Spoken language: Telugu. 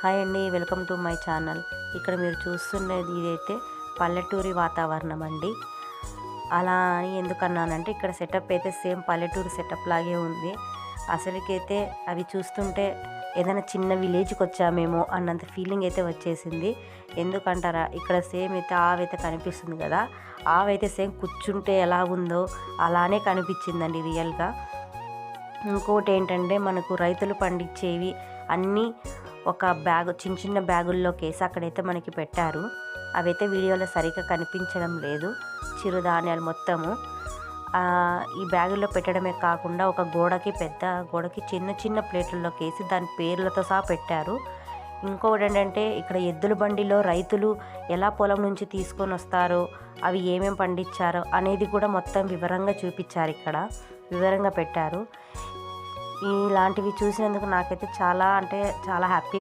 హాయ్ అండి, వెల్కమ్ టు మై ఛానల్. ఇక్కడ మీరు చూస్తున్నది ఇదైతే పల్లెటూరి వాతావరణం అండి. అలా అని ఎందుకన్నానంటే ఇక్కడ సెటప్ అయితే సేమ్ పల్లెటూరు సెటప్ లాగే ఉంది. అసలుకైతే అవి చూస్తుంటే ఏదైనా చిన్న విలేజ్కి వచ్చామేమో అన్నంత ఫీలింగ్ అయితే వచ్చేసింది. ఎందుకంటారా, ఇక్కడ సేమ్ అయితే ఆవైతే కనిపిస్తుంది కదా, ఆవైతే సేమ్ కూర్చుంటే ఎలా ఉందో అలానే కనిపించిందండి రియల్గా. ఇంకోటి ఏంటంటే మనకు రైతులు పండించేవి అన్నీ ఒక బ్యాగ్ చిన్న చిన్న బ్యాగుల్లోకి వేసి అక్కడైతే మనకి పెట్టారు. అవైతే వీడియోలో సరిగ్గా కనిపించడం లేదు. చిరుధాన్యాలు మొత్తము ఈ బ్యాగుల్లో పెట్టడమే కాకుండా ఒక పెద్ద గోడకి చిన్న చిన్న ప్లేట్లలోకి వేసి దాని పేర్లతో సహా పెట్టారు. ఇంకొకటి ఏంటంటే ఇక్కడ ఎద్దుల బండిలో రైతులు ఎలా పొలం నుంచి తీసుకొని వస్తారో, అవి ఏమేమి పండించారో అనేది కూడా మొత్తం వివరంగా చూపించారు. ఇక్కడ వివరంగా పెట్టారు. ఇలాంటివి చూసినందుకు నాకైతే చాలా అంటే చాలా హ్యాపీ